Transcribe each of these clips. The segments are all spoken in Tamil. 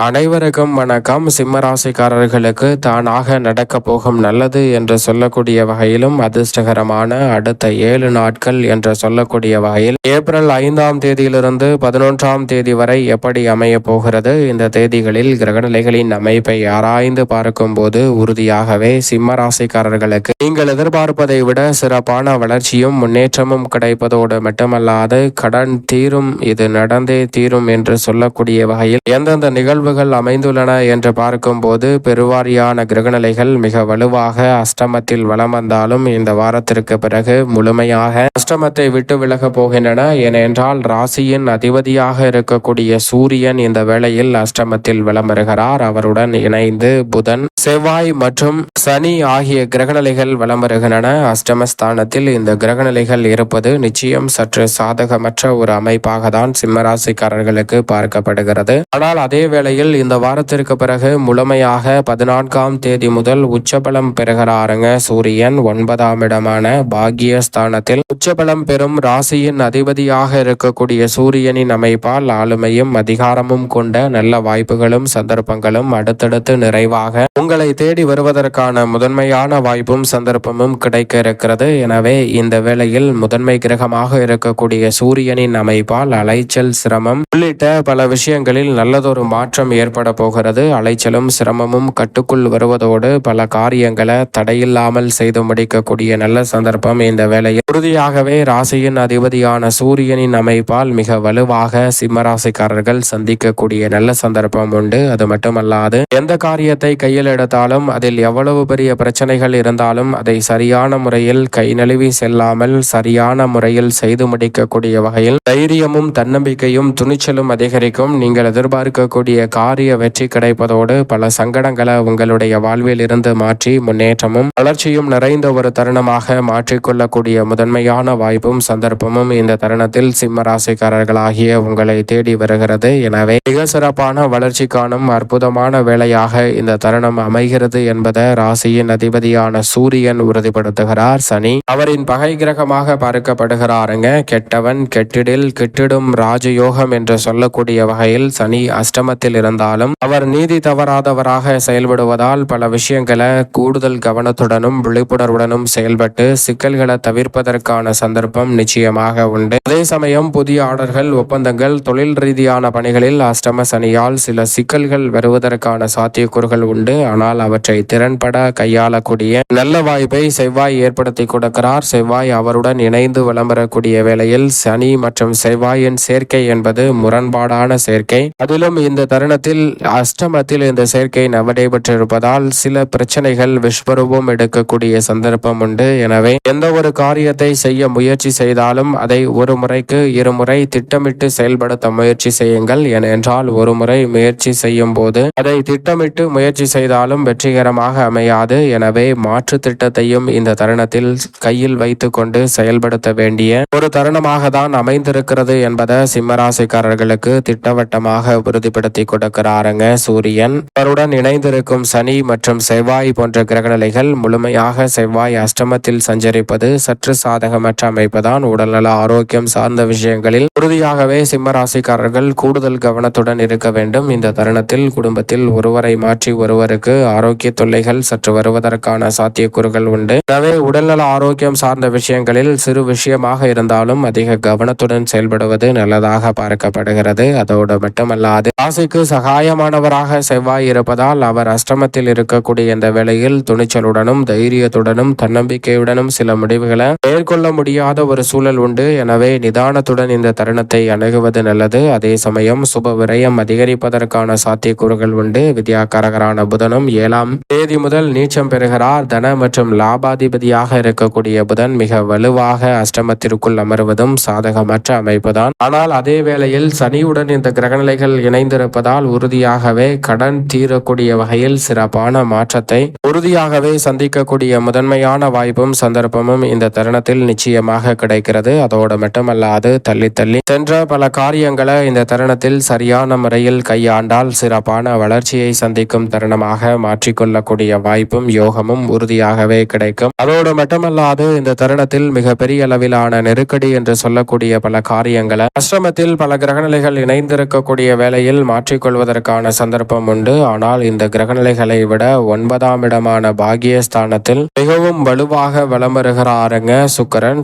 அனைவருக்கும் வணக்கம். சிம்மராசிக்காரர்களுக்கு தானாக நடக்க போகும் நல்லது என்று சொல்லக்கூடிய வகையிலும் அதிர்ஷ்டகரமான அடுத்த 7 நாட்கள் என்று சொல்லக்கூடிய வகையில் ஏப்ரல் 5ஆம் தேதியிலிருந்து 11ஆம் தேதி வரை எப்படி அமைய போகிறது, இந்த தேதிகளில் கிரகநிலைகளின் அமைப்பை ஆராய்ந்து பார்க்கும் போது உறுதியாகவே சிம்மராசிக்காரர்களுக்கு நீங்கள் எதிர்பார்ப்பதை விட சிறப்பான வளர்ச்சியும் முன்னேற்றமும் கிடைப்பதோடு மட்டுமல்லாது கடன் தீரும், இது நடந்தே தீரும் என்று சொல்லக்கூடிய வகையில் எந்தெந்த நிகழ்வுகள் அமைந்துள்ளன என்று பார்க்கும்போது பெருவாரியான கிரகநிலைகள் மிக வலுவாக அஷ்டமத்தில் வலம் வந்தாலும் இந்த வாரத்திற்கு பிறகு முழுமையாக அஷ்டமத்தை விட்டு விலக போகின்றன. ஏனென்றால் ராசியின் அதிபதியாக இருக்கக்கூடிய சூரியன் இந்த வேளையில் அஷ்டமத்தில் வலம் வருகிறார். அவருடன் இணைந்து புதன், செவ்வாய் மற்றும் சனி ஆகிய கிரகநிலைகள் வலம் வருகின்றன. அஷ்டமஸ்தானத்தில் இந்த கிரகநிலைகள் இருப்பது நிச்சயம் சற்று சாதகமற்ற ஒரு அமைப்பாக தான் சிம்மராசிக்காரர்களுக்கு பார்க்கப்படுகிறது. ஆனால் அதே வேளையில் இந்த வாரத்திற்கு பிறகு முழுமையாக 14ஆம் தேதி முதல் உச்சபலம் பெறுகிறாருங்க சூரியன். 9ஆம் இடமான பாக்கியஸ்தானத்தில் உச்சபலம் பெறும் ராசியின் அதிபதியாக இருக்கக்கூடிய சூரியனின் அமைப்பால் ஆளுமையும் அதிகாரமும் கொண்ட நல்ல வாய்ப்புகளும் சந்தர்ப்பங்களும் அடுத்தடுத்து நிறைவாக உங்களை தேடி வருவதற்கான முதன்மையான வாய்ப்பும் சந்தர்ப்பமும் கிடைக்க இருக்கிறது. எனவே இந்த வேளையில் முதன்மை கிரகமாக இருக்கக்கூடிய சூரியனின் அமைப்பால் அலைச்சல், சிரமம் உள்ளிட்ட பல விஷயங்களில் நல்லதொரு மாற்றம் ஏற்பட போகிறது. அலைச்சலும் சிரமமும் கட்டுக்குள் வருவதோடு பல காரியங்களை தடையில்லாமல் செய்து முடிக்கக்கூடிய நல்ல சந்தர்ப்பம் இந்த வேளையில் உறுதியாகவே ராசியின் அதிபதியான சூரியனின் அமைப்பால் மிக வலுவாக சிம்மராசிக்காரர்கள் சந்திக்கக்கூடிய நல்ல சந்தர்ப்பம் உண்டு. அது மட்டுமல்லாது எந்த காரியத்தை கையில் எடுத்தாலும் அதில் எவ்வளவு பெரிய பிரச்சனைகள் இருந்தாலும் அதை சரியான முறையில் கை நழுவி செல்லாமல் சரியான முறையில் செய்து முடிக்கக்கூடிய வகையில் தைரியமும் தன்னம்பிக்கையும் துணிச்சலும் அதிகரிக்கும். நீங்கள் எதிர்பார்க்கக்கூடிய காரிய வெற்றி கிடைப்பதோடு பல சங்கடங்களை உங்களுடைய வாழ்வில் இருந்து மாற்றி முன்னேற்றமும் வளர்ச்சியும் நிறைந்த ஒரு தருணமாக மாற்றிக்கொள்ளக்கூடிய முதன்மையான வாய்ப்பும் சந்தர்ப்பமும் இந்த தருணத்தில் சிம்மராசிக்காரர்களாகிய உங்களை தேடி வருகிறது. எனவே மிக சிறப்பான வளர்ச்சி காணும் அற்புதமான வேளையாக இந்த தருணம் அமைகிறது என்பதை ராசியின் அதிபதியான சூரியன் உறுதிப்படுத்துகிறார். சனி அவரின் பகை கிரகமாக பார்க்கப்படுகிறாருங்க. கெட்டவன் கெட்டிடில் கிட்டிடும் ராஜயோகம் என்று சொல்லக்கூடிய வகையில் சனி அஷ்டமத்தில் இருந்தாலும் அவர் நீதி தவறாதவராக செயல்படுவதால் பல விஷயங்களை கூடுதல் கவனத்துடனும் விழிப்புணர்வுடனும் செயல்பட்டு சிக்கல்களை தவிர்ப்பதற்கான சந்தர்ப்பம் நிச்சயமாக உண்டு. அதே சமயம் புதிய ஆர்டர்கள், ஒப்பந்தங்கள், தொழில் ரீதியான பணிகளில் அஷ்டம சனியால் சில சிக்கல்கள் வருவதற்கான சாத்தியக்கூறுகள் உண்டு. ஆனால் அவற்றை திறன்பட கையாளக்கூடிய நல்ல வாய்ப்பை செவ்வாய் ஏற்படுத்தி கொடுக்கிறார். செவ்வாய் அவருடன் இணைந்து விளம்பரக்கூடிய வேளையில் சனி மற்றும் செவ்வாயின் சேர்க்கை என்பது முரண்பாடான சேர்க்கை. அதிலும் இந்த தருணத்தில் அஷ்டமத்தில் இந்த சேர்க்கை நடைபெற்றிருப்பதால் சில பிரச்சனைகள் விஸ்வரூபம் எடுக்கக்கூடிய சந்தர்ப்பம் உண்டு. எனவே எந்த ஒரு காரியத்தை செய்ய முயற்சி செய்தாலும் அதை ஒரு முறைக்கு இருமுறை திட்டமிட்டு செயல்படுத்த முயற்சி செய்யுங்கள். ஏனென்றால் ஒரு முறை முயற்சி செய்யும் போது அதை திட்டமிட்டு முயற்சி செய்தாலும் வெற்றிகரமாக அமையாது. எனவே மாற்று திட்டத்தையும் இந்த தருணத்தில் கையில் வைத்து கொண்டு செயல்படுத்த வேண்டிய ஒரு தருணமாக தான் அமைந்திருக்கிறது என்பதை சிம்மராசிக்காரர்களுக்கு திட்டவட்டமாக உறுதிப்படுத்தி கொடுக்கிறாருங்க சூரியன். அவருடன் இணைந்திருக்கும் சனி மற்றும் செவ்வாய் போன்ற கிரகநிலைகள் முழுமையாக செவ்வாய் அஷ்டமத்தில் சஞ்சரிப்பது சற்று சாதகமற்ற அமைப்புதான். உடல்நல ஆரோக்கியம் சார்ந்த விஷயங்களில் உறுதியாகவே சிம்மராசிக்காரர்கள் கூடுதல் கவனத்துடன் இருக்க வேண்டும். இந்த தருணத்தில் குடும்பத்தில் ஒருவரை மாற்றி ஒருவருக்கு ஆரோக்கிய தொல்லைகள் சற்று வருவதற்கான சாத்தியக்கூறுகள் உண்டு. எனவே உடல்நல ஆரோக்கியம் சார்ந்த விஷயங்களில் சிறு விஷயமாக இருந்தாலும் அதிக கவனத்துடன் செயல்படுவது நல்லதாக பார்க்கப்படுகிறது. அதோடு மட்டுமல்லாது ராசிக்கு சகாயமானவராக செவ்வாய் இருப்பதால் அவர் அஷ்டமத்தில் இருக்கக்கூடிய இந்த வேளையில் துணிச்சலுடனும் தைரியத்துடனும் தன்னம்பிக்கையுடனும் சில முடிவுகளை மேற்கொள்ள முடியாத ஒரு சூழல் உண்டு. எனவே நிதானத்துடன் இந்த தருணத்தை அணுகுவது நல்லது. அதே சமயம் சுப விரயம் அதிகரிப்பதற்கான சாத்தியக்கூறுகள் உண்டு. வித்யாகாரகரான புதனும் 7ஆம் தேதி முதல் நீச்சம் பெறுகிறார். தன மற்றும் லாபாதிபதியாக இருக்கக்கூடிய புதன் மிக வலுவாக அஷ்டமத்திற்குள் அமர்வதும் சாதகமற்ற அமைப்புதான். ஆனால் அதே வேளையில் சனியுடன் இந்த கிரகநிலைகள் இணைந்திருப்பதால் உறுதியாகவே கடன் தீரக்கூடிய வகையில் சிறப்பான மாற்றத்தை உறுதியாகவே சந்திக்கக்கூடிய முதன்மையான வாய்ப்பும் சந்தர்ப்பமும் இந்த தருணத்தில் நிச்சயமாக கிடைக்கிறது. அதோடு மட்டுமல்லாது தள்ளி தள்ளி சென்ற பல காரியங்களை இந்த தருணத்தில் சரியான முறையில் கையாண்டால் சிறப்பான வளர்ச்சியை சந்திக்கும் தருணமாக மாற்றிக்கொள்ளக்கூடிய வாய்ப்பும் யோகமும் உறுதியாகவே கிடைக்கும். அதோடு மட்டுமல்லாது இந்த தருணத்தில் மிகப்பெரிய அளவிலான நெருக்கடி என்று சொல்லக்கூடிய பல காரியங்களை அஷ்டமத்தில் பல கிரகநிலைகள் இணைந்திருக்கக்கூடிய வேளையில் மாற்றிக்கொள்ள பெற்றுக்கொள்வதற்கான சந்தர்ப்பம் உண்டு. ஆனால் இந்த கிரகநிலைகளை விட 9ஆம் இடமான பாகியஸ்தானத்தில் மிகவும் வலுவாக வலம் வருகிறாருங்க சுக்கிரன்.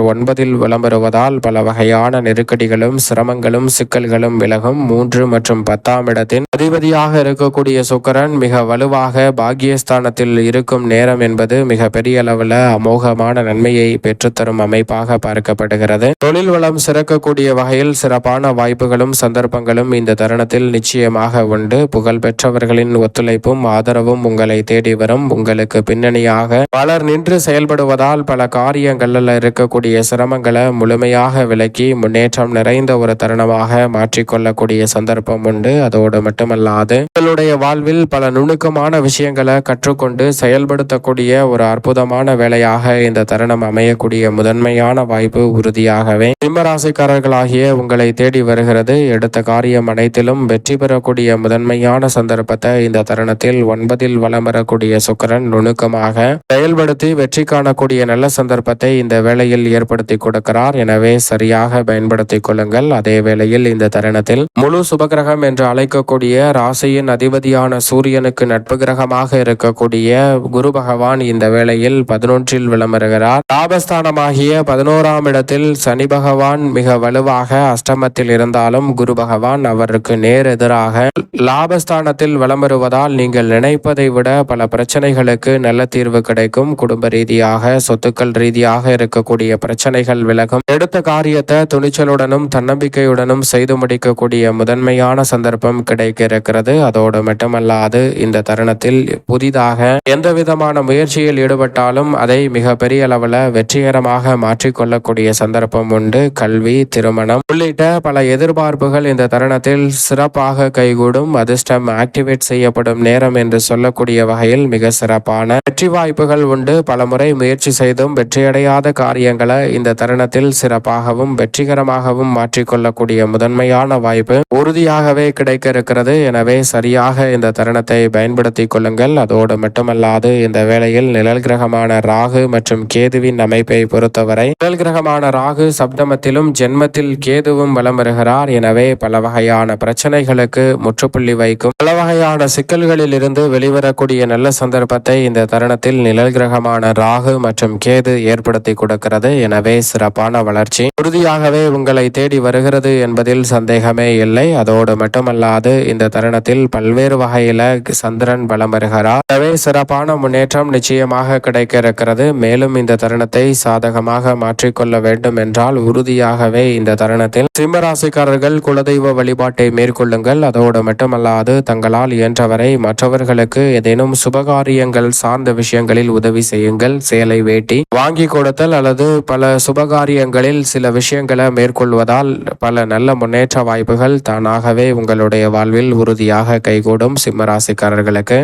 9இல் வலம் வருவதால் பல வகையான நெருக்கடிகளும் சிரமங்களும் சிக்கல்களும் விலகும். 3 மற்றும் 10ஆம் இடத்தின் அதிபதியாக இருக்கக்கூடிய சுக்கிரன் மிக வலுவாக பாகியஸ்தானத்தில் இருக்கும் நேரம் என்பது மிக பெரிய அளவில் அமோகமான நன்மையை பெற்றுத்தரும் அமைப்பாக பார்க்கப்படுகிறது. தொழில் வளம் சிறக்கக்கூடிய வகையில் சிறப்பான வாய்ப்புகளும் சந்தர்ப்பங்களும் இந்த தருணத்தில் நிச்சயமாக உண்டு. புகழ் பெற்றவர்களின் ஒத்துழைப்பும் ஆதரவும் உங்களை தேடி வரும். உங்களுக்கு பின்னணியாக பலர் நின்று செயல்படுவதால் பல காரியங்களில் இருக்கக்கூடிய சிரமங்களை முழுமையாக விலக்கி முன்னேற்றம் நிறைந்த ஒரு தருணமாக மாற்றிக்கொள்ளக்கூடிய சந்தர்ப்பம் உண்டு. அதோடு மட்டுமல்லாது உங்களுடைய வாழ்வில் பல நுணுக்கமான விஷயங்களை கற்றுக்கொண்டு செயல்படுத்தக்கூடிய ஒரு அற்புதமான வேலையாக இந்த தருணம் அமையக்கூடிய முதன்மையான வாய்ப்பு உறுதியாகவே சிம்மராசிக்காரர்களாகிய உங்களை தேடி வருகிறது. எடுத்த காரியம் அனைத்திலும் வெற்றி பெறக்கூடிய முதன்மையான சந்தர்ப்பத்தை இந்த தருணத்தில் 9இல் வலம் வரக்கூடிய சுக்கிரன் நுணுக்கமாக செயல்படுத்தி வெற்றி காணக்கூடிய நல்ல சந்தர்ப்பத்தை இந்த வேளையில் ஏற்படுத்தி கொடுக்கிறார். எனவே சரியாக பயன்படுத்திக் கொள்ளுங்கள். அதே வேளையில் இந்த தருணத்தில் முழு சுபகிரகம் என்று அழைக்கக்கூடிய ராசியின் அதிபதியான சூரியனுக்கு நட்பு கிரகமாக இருக்கக்கூடிய குரு பகவான் இந்த வேளையில் 11இல் வலம் வருகிறார். லாபஸ்தானமாகிய 11ஆம் இடத்தில் சனி பகவான் மிக வலுவாக அஷ்டமத்தில் இருந்தாலும் குரு பகவான் அவருக்கு நேர் எதிராக லாபஸ்தானத்தில் வலம் வருவதால் நீங்கள் நினைப்பதை விட பல பிரச்சனைகளுக்கு நல்ல தீர்வு கிடைக்கும். குடும்ப ரீதியாக சொத்துக்கள் ரீதியாக இருக்கக்கூடிய பிரச்சனைகள் விலகும். எடுத்த காரியத்தை துணிச்சலுடனும் தன்னம்பிக்கையுடனும் செய்து முடிக்கக்கூடிய முதன்மையான சந்தர்ப்பம் கிடைக்க இருக்கிறது. அதோடு மட்டுமல்லாது இந்த தருணத்தில் புதிதாக எந்த விதமான முயற்சியில் ஈடுபட்டாலும் அதை மிக பெரிய அளவில் வெற்றிகரமாக மாற்றிக்கொள்ளக்கூடிய சந்தர்ப்பம் உண்டு. கல்வி, திருமணம் உள்ளிட்ட பல எதிர்பார்ப்புகள் இந்த தருணத்தில் சிறப்பாக கைகூடும். அதிர்ஷ்டம் ஆக்டிவேட் செய்யப்படும் நேரம் என்று சொல்லக்கூடிய வகையில் மிக சிறப்பான வெற்றி வாய்ப்புகள் உண்டு. பல முறை முயற்சி செய்தும் வெற்றியடையாத காரியங்களை இந்த தருணத்தில் சிறப்பாகவும் வெற்றிகரமாகவும் மாற்றிக்கொள்ளக்கூடிய முதன்மையான வாய்ப்பு உறுதியாகவே கிடைக்க இருக்கிறது. எனவே சரியாக இந்த தருணத்தை பயன்படுத்திக் கொள்ளுங்கள். அதோடு மட்டுமல்லாது இந்த வேளையில் நிழல் கிரகமான ராகு மற்றும் கேதுவின் அமைப்பை பொறுத்தவரை நிழல் கிரகமான ராகு சப்தமத்திலும் ஜென்மத்தில் கேதுவும் வலம் வருகிறார். எனவே பல வகையான பிரச்சனைகளுக்கு முற்றுப்புள்ளி வைக்கும் பல வகையான சிக்கல்களில் இருந்து வெளிவரக்கூடிய நல்ல சந்தர்ப்பத்தை இந்த தருணத்தில் நிழல் கிரகமான ராகு மற்றும் கேது ஏற்படுத்தி கொடுக்கிறது. எனவே சிறப்பான வளர்ச்சி உறுதியாகவே உங்களை தேடி வருகிறது என்பதில் சந்தேகமே இல்லை. அதோடு மட்டுமல்லாது இந்த தருணத்தில் பல்வேறு வகையில சந்திரன் பலம் வருகிறார். எனவே சிறப்பான முன்னேற்றம் நிச்சயமாக கிடைக்க இருக்கிறது. மேலும் இந்த தருணத்தை சாதகமாக மாற்றிக்கொள்ள வேண்டும் என்றால் உறுதியாகவே இந்த தருணத்தில் சிம்மராசிக்காரர்கள் குலதெய்வ வழிபாட்டை மேற்கொள்ளுங்கள். அதோடு மட்டுமல்லாது தங்களால் இயன்றவரை மற்றவர்களுக்கு ஏதேனும் சுபகாரியங்கள் சார்ந்த விஷயங்களில் உதவி செய்யுங்கள். சேலை, வேட்டி வாங்கி கொடுத்தல் அல்லது பல சுபகாரியங்களில் சில விஷயங்களை மேற்கொள்வதால் பல நல்ல முன்னேற்ற வாய்ப்புகள் தானாகவே உங்களுடைய வாழ்வில் உறுதியாக கைகூடும். சிம்மராசிக்காரர்களுக்கு